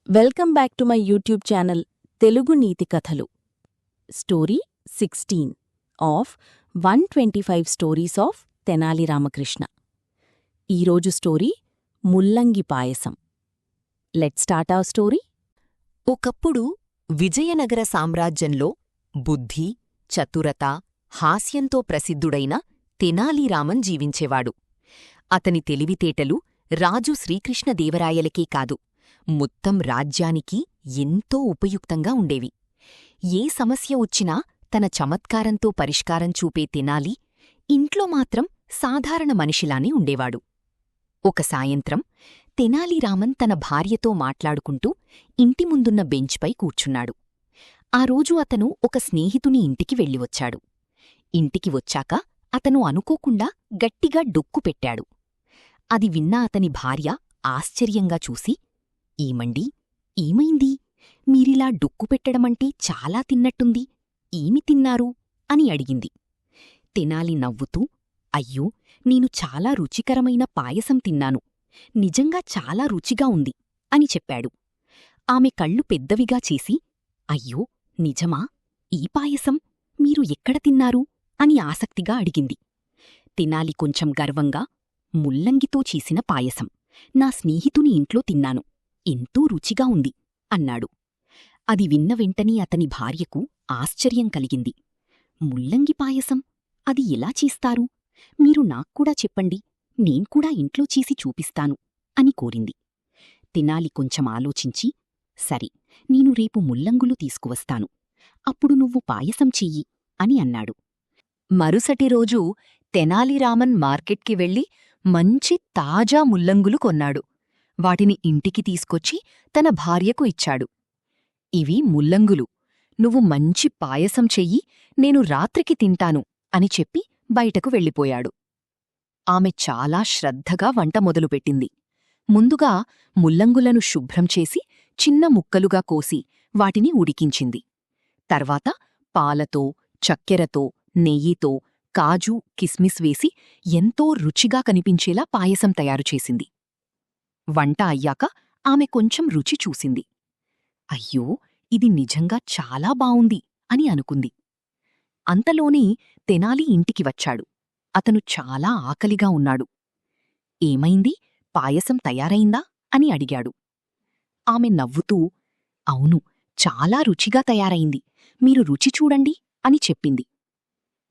Welcome back to my YouTube channel Telugu నీతి కథలు. Story 16 of 125 stories of Tenali Ramakrishna. ఈరోజు story ముల్లంగి పాయసం. Let's start our story. ఒకప్పుడు విజయనగర సామ్రాజ్యంలో బుద్ధి, చతురత, హాస్యంతో ప్రసిద్ధుడైన తెనాలి రామన్ జీవించేవాడు. అతని తెలివితేటలు రాజు శ్రీకృష్ణదేవరాయలకే కాదు, మొత్తం రాజ్యానికి ఎంతో ఉపయుక్తంగా ఉండేవి. ఏ సమస్య వచ్చినా తన చమత్కారంతో పరిష్కారం చూపే తెనాలి ఇంట్లో మాత్రం సాధారణ మనిషిలానే ఉండేవాడు. ఒక సాయంత్రం తెనాలి రామన్ తన భార్యతో మాట్లాడుకుంటూ ఇంటి ముందున్న బెంచ్పై కూర్చున్నాడు. ఆ రోజు అతను ఒక స్నేహితుని ఇంటికి వెళ్ళివచ్చాడు. ఇంటికి వచ్చాక అతను అనుకోకుండా గట్టిగా డొక్కు పెట్టాడు. అది విన్న అతని భార్య ఆశ్చర్యంగా చూసి, ఏమండీ, ఏమైంది? మీరిలా డొక్కు పెట్టడమంటే చాలా తిన్నట్టుంది. ఏమి తిన్నారు అని అడిగింది. తెనాలి నవ్వుతూ, అయ్యో, నేను చాలా రుచికరమైన పాయసం తిన్నాను. నిజంగా చాలా రుచిగా ఉంది అని చెప్పాడు. ఆమె కళ్ళు పెద్దవిగా చేసి, అయ్యో, నిజమా? ఈ పాయసం మీరు ఎక్కడ తిన్నారు అని ఆసక్తిగా అడిగింది. తెనాలి కొంచెం గర్వంగా, ముల్లంగితో చేసిన పాయసం నా స్నేహితుని ఇంట్లో తిన్నాను. ఎంతో రుచిగా ఉంది అన్నాడు. అది విన్న వెంటనే అతని భార్యకు ఆశ్చర్యం కలిగింది. ముల్లంగి పాయసం? అది ఎలా చేస్తారు? మీరు నాక్కూడా చెప్పండి, నేన్కూడా ఇంట్లో చేసి చూపిస్తాను అని కోరింది. తెనాలి కొంచెం ఆలోచించి, సరే, నేను రేపు ముల్లంగులు తీసుకువస్తాను. అప్పుడు నువ్వు పాయసం చెయ్యి అని అన్నాడు. మరుసటి రోజు తెనాలిరామన్ మార్కెట్కి వెళ్ళి మంచి తాజా ముల్లంగులు కొన్నాడు. వాటిని ఇంటికి తీసుకొచ్చి తన భార్యకు ఇచ్చాడు. ఇవి ముల్లంగులు. నువ్వు మంచి పాయసం చెయ్యి, నేను రాత్రికి తింటాను అని చెప్పి బయటకు వెళ్ళిపోయాడు. ఆమె చాలా శ్రద్ధగా వంట మొదలుపెట్టింది. ముందుగా ముల్లంగులను శుభ్రం చేసి చిన్న ముక్కలుగా కోసి వాటిని ఉడికించింది. తర్వాత పాలతో, చక్కెరతో, నెయ్యితో, కాజు, కిస్మిస్ వేసి ఎంతో రుచిగా కనిపించేలా పాయసం తయారుచేసింది. వంట అయ్యాక ఆమె కొంచెం రుచి చూసింది. అయ్యో, ఇది నిజంగా చాలా బావుంది అని అనుకుంది. అంతలోనే తెనాలి ఇంటికి వచ్చాడు. అతను చాలా ఆకలిగా ఉన్నాడు. ఏమైంది, పాయసం తయారైందా అని అడిగాడు. ఆమె నవ్వుతూ, అవును, చాలా రుచిగా తయారైంది, మీరు రుచి చూడండి అని చెప్పింది.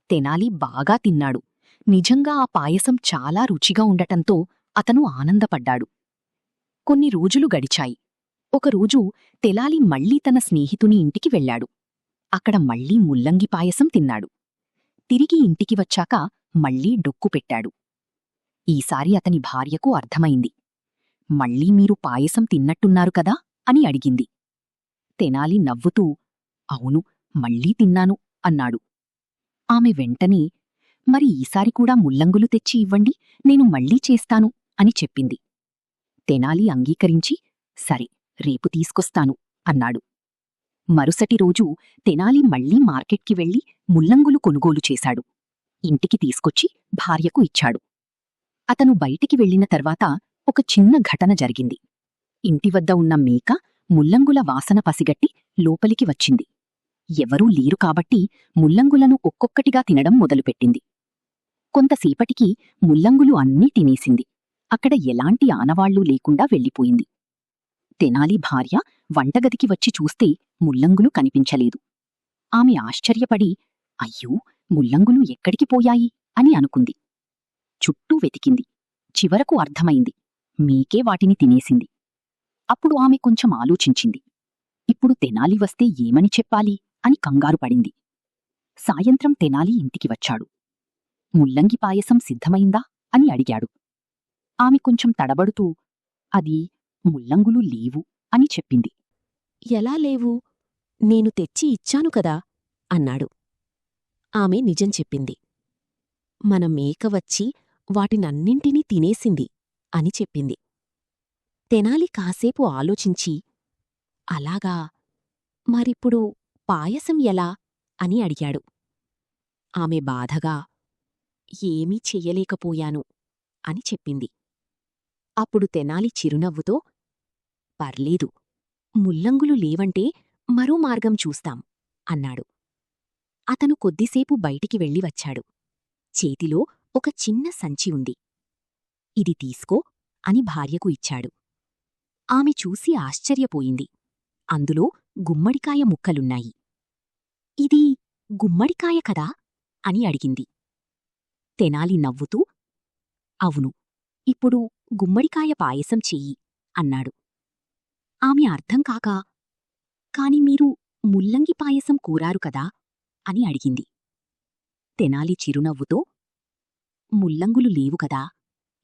తెనాలి బాగా తిన్నాడు. నిజంగా ఆ పాయసం చాలా రుచిగా ఉండటంతో అతను ఆనందపడ్డాడు. కొన్ని రోజులు గడిచాయి. ఒకరోజు తెనాలి మళ్లీ తన స్నేహితుని ఇంటికి వెళ్లాడు. అక్కడ మళ్లీ ముల్లంగి పాయసం తిన్నాడు. తిరిగి ఇంటికి వచ్చాక మళ్లీ డొక్కు పెట్టాడు. ఈసారి అతని భార్యకు అర్థమైంది. మళ్లీ మీరు పాయసం తిన్నట్టున్నారు కదా అని అడిగింది. తెనాలి నవ్వుతూ, అవును, మళ్లీ తిన్నాను అన్నాడు. ఆమె వెంటనే, మరి ఈసారి కూడా ముల్లంగులు తెచ్చి ఇవ్వండి, నేను మళ్లీ చేస్తాను అని చెప్పింది. తెనాలి అంగీకరించి, సరే, రేపు తీసుకొస్తాను అన్నాడు. మరుసటి రోజు తెనాలి మళ్లీ మార్కెట్కి వెళ్లి ముల్లంగులు కొనుగోలు చేశాడు. ఇంటికి తీసుకొచ్చి భార్యకు ఇచ్చాడు. అతను బయటికి వెళ్లిన తర్వాత ఒక చిన్న ఘటన జరిగింది. ఇంటివద్ద ఉన్న మేక ముల్లంగుల వాసన పసిగట్టి లోపలికి వచ్చింది. ఎవరూ లేరు కాబట్టి ముల్లంగులను ఒక్కొక్కటిగా తినడం మొదలుపెట్టింది. కొంతసేపటికి ముల్లంగులు అన్నీ తినేసింది. అక్కడ ఎలాంటి ఆనవాళ్లూ లేకుండా వెళ్ళిపోయింది. తెనాలి భార్య వంటగదికి వచ్చి చూస్తే ముల్లంగులు కనిపించలేదు. ఆమె ఆశ్చర్యపడి, అయ్యో, ముల్లంగులు ఎక్కడికి పోయాయి అని అనుకుంది. చుట్టూ వెతికింది. చివరకు అర్థమైంది, మేకే వాటిని తినేసింది. అప్పుడు ఆమె కొంచెం ఆలోచించింది. ఇప్పుడు తెనాలి వస్తే ఏమని చెప్పాలి అని కంగారుపడింది. సాయంత్రం తెనాలి ఇంటికి వచ్చాడు. ముల్లంగి పాయసం సిద్ధమైందా అని అడిగాడు. ఆమె కొంచెం తడబడుతూ, అది ముల్లంగులు లేవు అని చెప్పింది. ఎలా లేవు? నేను తెచ్చి ఇచ్చాను కదా అన్నాడు. ఆమె నిజం చెప్పింది. మన మేక వచ్చి వాటినన్నింటినీ తినేసింది అని చెప్పింది. తెనాలి కాసేపు ఆలోచించి, అలాగా, మరిప్పుడు పాయసం ఎలా అని అడిగాడు. ఆమె బాధగా, ఏమీ చెయ్యలేకపోయాను అని చెప్పింది. అప్పుడు తెనాలి చిరునవ్వుతో, పర్లేదు, ముల్లంగులు లేవంటే మరో మార్గం చూస్తాం అన్నాడు. అతను కొద్దిసేపు బయటికి వెళ్ళి వచ్చాడు. చేతిలో ఒక చిన్న సంచి ఉంది. ఇది తీసుకో అని భార్యకు ఇచ్చాడు. ఆమె చూసి ఆశ్చర్యపోయింది. అందులో గుమ్మడికాయ ముక్కలున్నాయి. ఇది గుమ్మడికాయ కదా అని అడిగింది. తెనాలి నవ్వుతూ, అవును, ఇప్పుడు గుమ్మడికాయ పాయసం చెయ్యి అన్నాడు. ఆమె అర్థం కాక, కాని మీరు ముల్లంగి పాయసం కూరారు కదా అని అడిగింది. తెనాలి చిరునవ్వుతో, ముల్లంగులు లేవు కదా,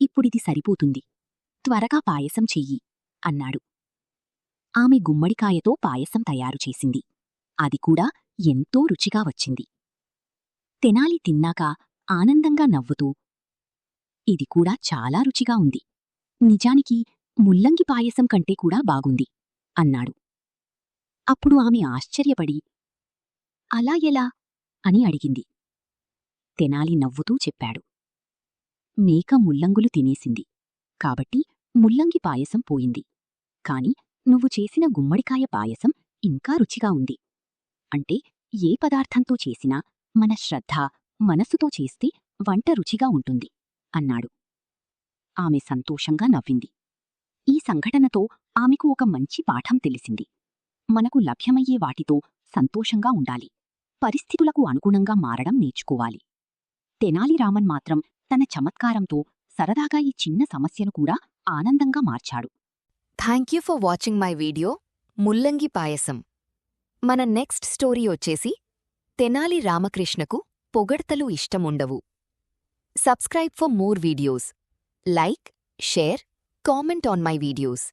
ఇప్పుడిది సరిపోతుంది, త్వరగా పాయసం చెయ్యి అన్నాడు. ఆమె గుమ్మడికాయతో పాయసం తయారుచేసింది. అది కూడా ఎంతో రుచిగా వచ్చింది. తెనాలి తిన్నాక ఆనందంగా నవ్వుతూ, ఇది కూడా చాలా రుచిగా ఉంది, నిజానికి ముల్లంగి పాయసం కంటే కూడా బాగుంది అన్నాడు. అప్పుడు ఆమె ఆశ్చర్యపడి, అలా ఎలా అని అడిగింది. తెనాలి నవ్వుతూ చెప్పాడు. మేక ముల్లంగులు తినేసింది, కాబట్టి ముల్లంగి పాయసం పోయింది. కాని నువ్వు చేసిన గుమ్మడికాయ పాయసం ఇంకా రుచిగా ఉంది. అంటే ఏ పదార్థంతో చేసినా మన శ్రద్ధ, మనసుతో చేస్తే వంట రుచిగా ఉంటుంది అన్నాడు. ఆమె సంతోషంగా నవ్వింది. ఈ సంఘటనతో ఆమెకు ఒక మంచి పాఠం తెలిసింది. మనకు లభ్యమయ్యే వాటితో సంతోషంగా ఉండాలి. పరిస్థితులకు అనుగుణంగా మారడం నేర్చుకోవాలి. తెనాలి రామన్ మాత్రం తన చమత్కారంతో సరదాగా ఈ చిన్న సమస్యను కూడా ఆనందంగా మార్చాడు. Thank you for watching my video ముల్లంగి పాయసం. మన నెక్స్ట్ స్టోరీ వచ్చేసి తెనాలి రామకృష్ణకు పొగడ్తలు ఇష్టముండవు. Subscribe for more videos. Like, share, comment on my videos.